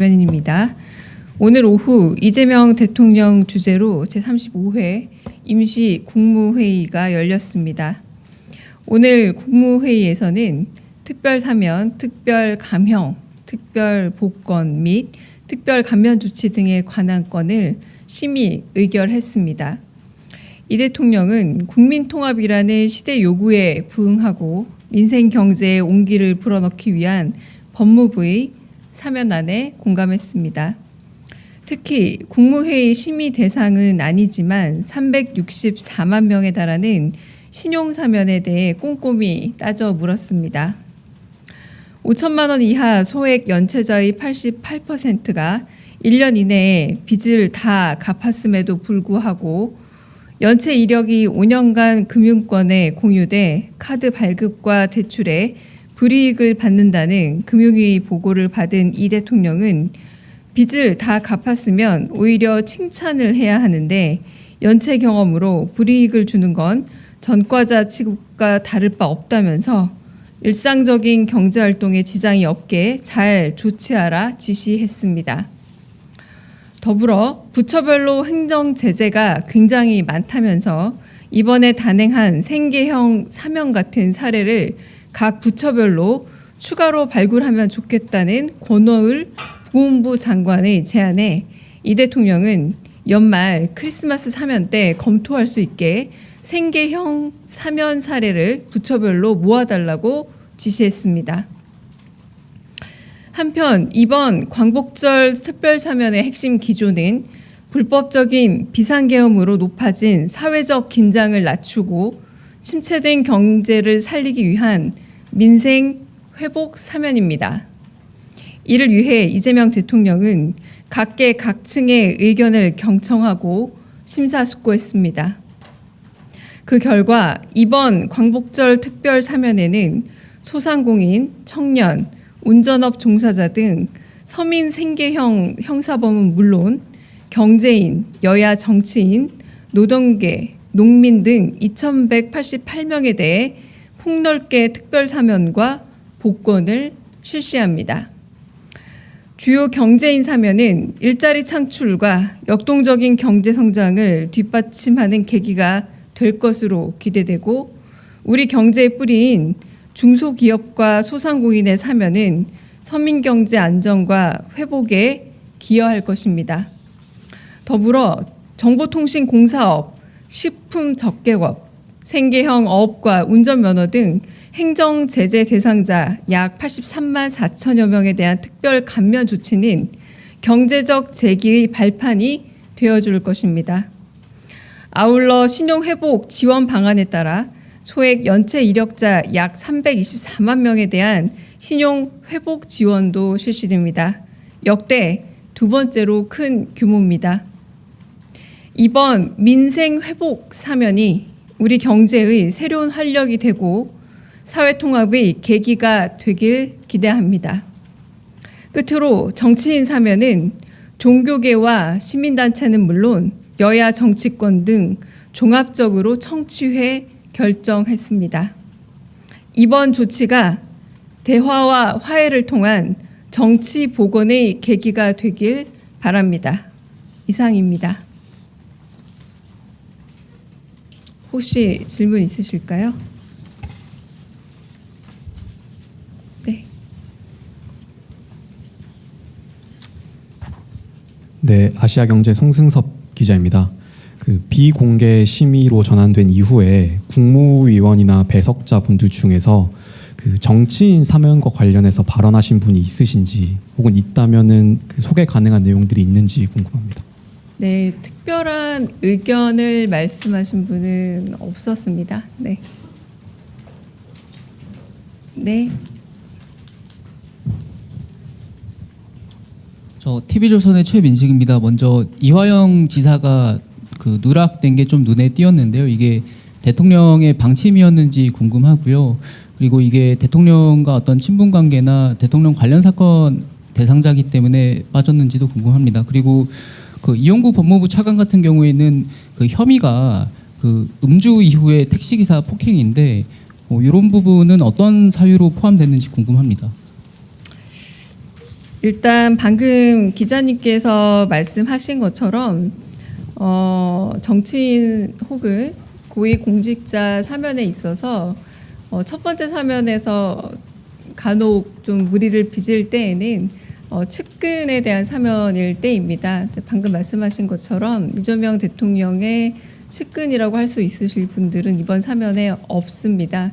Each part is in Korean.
입니다. 오늘 오후 이재명 대통령 주재로 제35회 임시 국무회의가 열렸습니다. 오늘 국무회의에서는 특별사면, 특별감형, 특별복권 및 특별감면조치 등에 관한 건을 심의 의결했습니다. 이 대통령은 국민통합이라는 시대 요구에 부응하고 민생경제의 온기를 불어넣기 위한 법무부의 사면안에 공감했습니다. 특히 국무회의 심의 대상은 아니지만 364만 명에 달하는 신용사면에 대해 꼼꼼히 따져 물었습니다. 5천만 원 이하 소액 연체자의 88%가 1년 이내에 빚을 다 갚았음에도 불구하고 연체 이력이 5년간 금융권에 공유돼 카드 발급과 대출에 불이익을 받는다는 금융위 보고를 받은 이 대통령은 빚을 다 갚았으면 오히려 칭찬을 해야 하는데 연체 경험으로 불이익을 주는 건 전과자 취급과 다를 바 없다면서 일상적인 경제활동에 지장이 없게 잘 조치하라 지시했습니다. 더불어 부처별로 행정 제재가 굉장히 많다면서 이번에 단행한 생계형 사면 같은 사례를 각 부처별로 추가로 발굴하면 좋겠다는 권오을 보훈부 장관의 제안에 이 대통령은 연말 크리스마스 사면 때 검토할 수 있게 생계형 사면 사례를 부처별로 모아달라고 지시했습니다. 한편 이번 광복절 특별사면의 핵심 기조는 불법적인 비상계엄으로 높아진 사회적 긴장을 낮추고 침체된 경제를 살리기 위한 민생 회복 사면입니다. 이를 위해 이재명 대통령은 각계 각층의 의견을 경청하고 심사숙고했습니다. 그 결과 이번 광복절 특별 사면에는 소상공인, 청년, 운전업 종사자 등 서민 생계형 형사범은 물론 경제인, 여야 정치인, 노동계, 농민 등 2,188명에 대해 폭넓게 특별사면과 복권을 실시합니다. 주요 경제인 사면은 일자리 창출과 역동적인 경제 성장을 뒷받침하는 계기가 될 것으로 기대되고 우리 경제의 뿌리인 중소기업과 소상공인의 사면은 서민경제 안정과 회복에 기여할 것입니다. 더불어 정보통신공사업, 식품접객업, 생계형 어업과 운전면허 등 행정제재 대상자 약 83만 4천여 명에 대한 특별 감면 조치는 경제적 재기의 발판이 되어줄 것입니다. 아울러 신용회복 지원 방안에 따라 소액 연체 이력자 약 324만 명에 대한 신용회복 지원도 실시됩니다. 역대 두 번째로 큰 규모입니다. 이번 민생회복 사면이 우리 경제의 새로운 활력이 되고 사회통합의 계기가 되길 기대합니다. 끝으로 정치인 사면은 종교계와 시민단체는 물론 여야 정치권 등 종합적으로 청취회 결정했습니다. 이번 조치가 대화와 화해를 통한 정치 복원의 계기가 되길 바랍니다. 이상입니다. 혹시 질문 있으실까요? 네, 아시아경제 송승섭 기자입니다. 그 비공개 심의로 전환된 이후에 국무위원이나 배석자분들 중에서 그 정치인 사면과 관련해서 발언하신 분이 있으신지 혹은 있다면은 그 소개 가능한 내용들이 있는지 궁금합니다. 네, 특별한 의견을 말씀하신 분은 없었습니다. 네. 네. 저 TV조선의 최민식입니다. 먼저 이화영 지사가 그 누락된 게 좀 눈에 띄었는데요. 이게 대통령의 방침이었는지 궁금하고요. 그리고 이게 대통령과 어떤 친분 관계나 대통령 관련 사건 대상자이기 때문에 빠졌는지도 궁금합니다. 그리고 그 이용구 법무부 차관 같은 경우에는 그 혐의가 그 음주 이후에 택시기사 폭행인데 이런 부분은 어떤 사유로 포함됐는지 궁금합니다. 일단 방금 기자님께서 말씀하신 것처럼 정치인 혹은 고위공직자 사면에 있어서 첫 번째 사면에서 간혹 좀 무리를 빚을 때에는 측근에 대한 사면일 때입니다. 방금 말씀하신 것처럼 이재명 대통령의 측근이라고 할 수 있으실 분들은 이번 사면에 없습니다.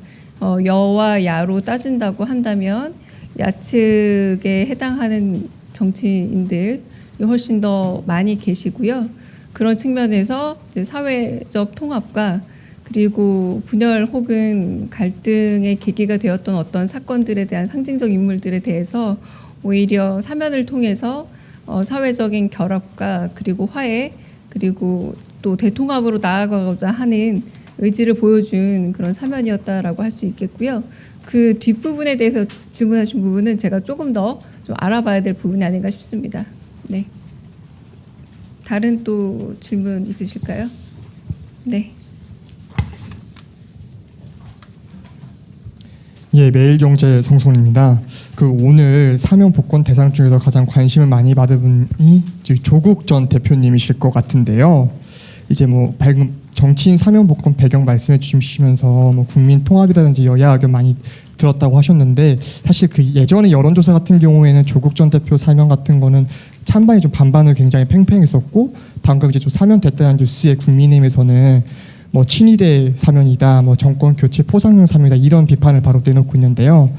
여와 야로 따진다고 한다면 야측에 해당하는 정치인들이 훨씬 더 많이 계시고요. 그런 측면에서 이제 사회적 통합과 그리고 분열 혹은 갈등의 계기가 되었던 어떤 사건들에 대한 상징적 인물들에 대해서 오히려 사면을 통해서 사회적인 결합과 그리고 화해 그리고 또 대통합으로 나아가고자 하는 의지를 보여준 그런 사면이었다라고 할 수 있겠고요. 그 뒷부분에 대해서 질문하신 부분은 제가 조금 더 좀 알아봐야 될 부분이 아닌가 싶습니다. 네. 다른 또 질문 있으실까요? 네. 예, 매일경제 성송입니다. 오늘 사면 복권 대상 중에서 가장 관심을 많이 받은 분이 조국 전 대표님이실 것 같은데요. 이제 방금 정치인 사면 복권 배경 말씀해 주시면서 국민 통합이라든지 여야 의견 많이 들었다고 하셨는데 사실 예전에 여론조사 같은 경우에는 조국 전 대표 사면 같은 거는 찬반이 좀 반반을 굉장히 팽팽했었고 방금 이제 좀 사면됐다는 뉴스에 국민의힘에서는 친이대 사면이다, 정권 교체 포상용 사면이다 이런 비판을 바로 내놓고 있는데요.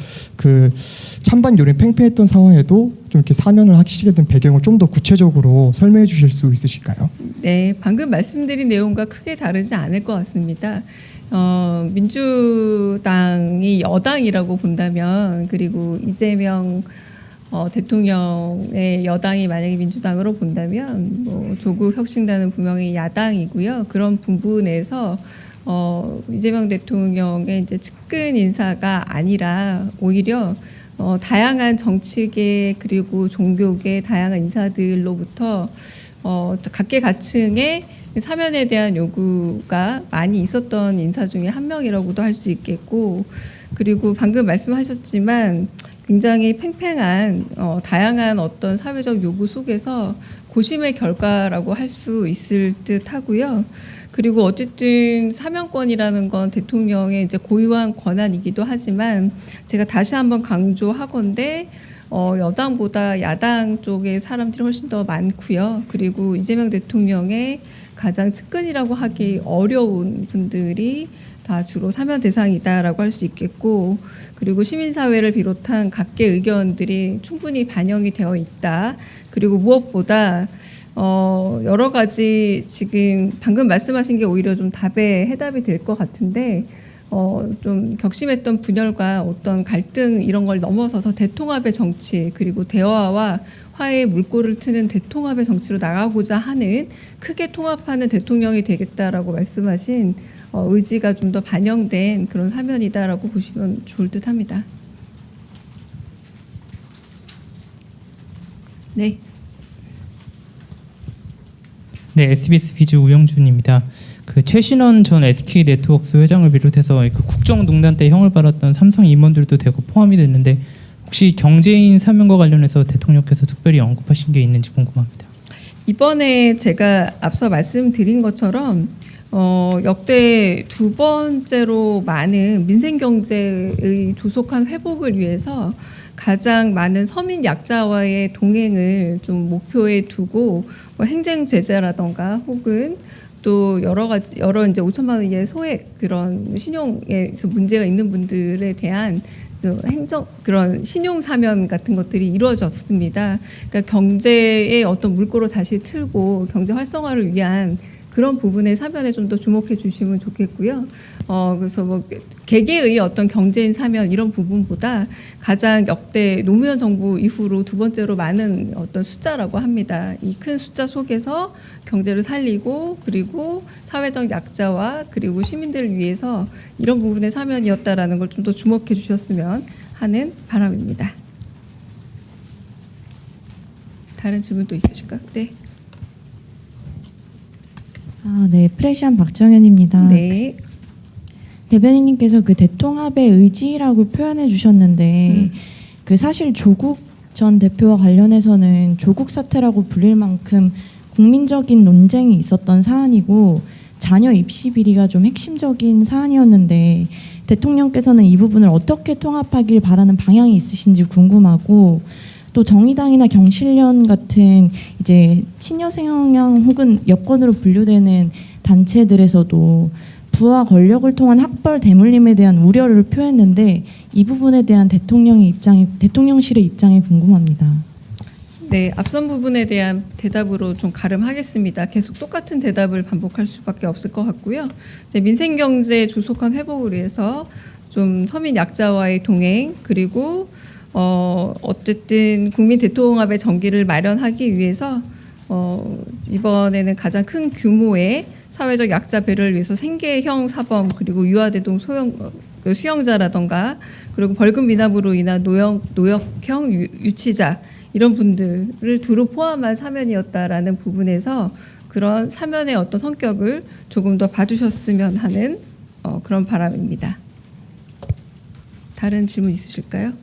찬반 여론이 팽팽했던 상황에도 좀 이렇게 사면을 하시게 된 배경을 좀 더 구체적으로 설명해 주실 수 있으실까요? 네, 방금 말씀드린 내용과 크게 다르지 않을 것 같습니다. 민주당이 여당이라고 본다면 그리고 이재명 대통령의 여당이 만약에 민주당으로 본다면 조국 혁신단은 분명히 야당이고요. 그런 부분에서 이재명 대통령의 이제 측근 인사가 아니라 오히려 다양한 정치계 그리고 종교계 다양한 인사들로부터 각계각층의 사면에 대한 요구가 많이 있었던 인사 중에 한 명이라고도 할 수 있겠고 그리고 방금 말씀하셨지만 굉장히 팽팽한 다양한 어떤 사회적 요구 속에서 고심의 결과라고 할 수 있을 듯 하고요. 그리고 어쨌든 사면권이라는 건 대통령의 이제 고유한 권한이기도 하지만 제가 다시 한번 강조하건대 여당보다 야당 쪽의 사람들이 훨씬 더 많고요. 그리고 이재명 대통령의 가장 측근이라고 하기 어려운 분들이 다 주로 사면 대상이다라고 할 수 있겠고 그리고 시민사회를 비롯한 각계 의견들이 충분히 반영이 되어 있다. 그리고 무엇보다 여러 가지 지금 방금 말씀하신 게 오히려 좀 답에 해답이 될 것 같은데 좀 격심했던 분열과 어떤 갈등 이런 걸 넘어서서 대통합의 정치 그리고 대화와 화해의 물꼬를 트는 대통합의 정치로 나가고자 하는 크게 통합하는 대통령이 되겠다라고 말씀하신 의지가 좀 더 반영된 그런 사면이다라고 보시면 좋을 듯합니다. 네. 네, SBS 비즈 우영준입니다. 최신원 전 SK 네트워크스 회장을 비롯해서 국정농단 때 형을 받았던 삼성 임원들도 대거 포함이 됐는데 혹시 경제인 사면과 관련해서 대통령께서 특별히 언급하신 게 있는지 궁금합니다. 이번에 제가 앞서 말씀드린 것처럼 역대 두 번째로 많은 민생 경제의 조속한 회복을 위해서 가장 많은 서민 약자와의 동행을 좀 목표에 두고 행정 제재라던가 혹은 또 여러 이제 5천만 원 이하의 소액 그런 신용에서 문제가 있는 분들에 대한 그런 신용 사면 같은 것들이 이루어졌습니다. 그러니까 경제의 어떤 물꼬를 다시 틀고 경제 활성화를 위한 그런 부분의 사면에 좀 더 주목해 주시면 좋겠고요. 그래서 개개의 어떤 경제인 사면 이런 부분보다 가장 역대 노무현 정부 이후로 두 번째로 많은 어떤 숫자라고 합니다. 이 큰 숫자 속에서 경제를 살리고 그리고 사회적 약자와 그리고 시민들을 위해서 이런 부분의 사면이었다라는 걸 좀 더 주목해 주셨으면 하는 바람입니다. 다른 질문 또 있으실까요? 네. 네, 프레시안 박정현입니다. 네. 대변인님께서 대통합의 의지라고 표현해 주셨는데 사실 조국 전 대표와 관련해서는 조국 사태라고 불릴 만큼 국민적인 논쟁이 있었던 사안이고 자녀 입시 비리가 좀 핵심적인 사안이었는데 대통령께서는 이 부분을 어떻게 통합하길 바라는 방향이 있으신지 궁금하고 또 정의당이나 경실련 같은 이제 친여 성향 혹은 여권으로 분류되는 단체들에서도 부와 권력을 통한 학벌 대물림에 대한 우려를 표했는데 이 부분에 대한 대통령실의 입장이 궁금합니다. 네, 앞선 부분에 대한 대답으로 좀 가름하겠습니다. 계속 똑같은 대답을 반복할 수밖에 없을 것 같고요. 이제 민생경제 조속한 회복을 위해서 좀 서민 약자와의 동행 그리고 어쨌든 국민 대통합의 전기를 마련하기 위해서 이번에는 가장 큰 규모의 사회적 약자 배려를 위해서 생계형 사범 그리고 유아대동 수용자라던가 그리고 벌금 미납으로 인한 노역형 유치자 이런 분들을 두루 포함한 사면이었다라는 부분에서 그런 사면의 어떤 성격을 조금 더 봐주셨으면 하는 그런 바람입니다. 다른 질문 있으실까요?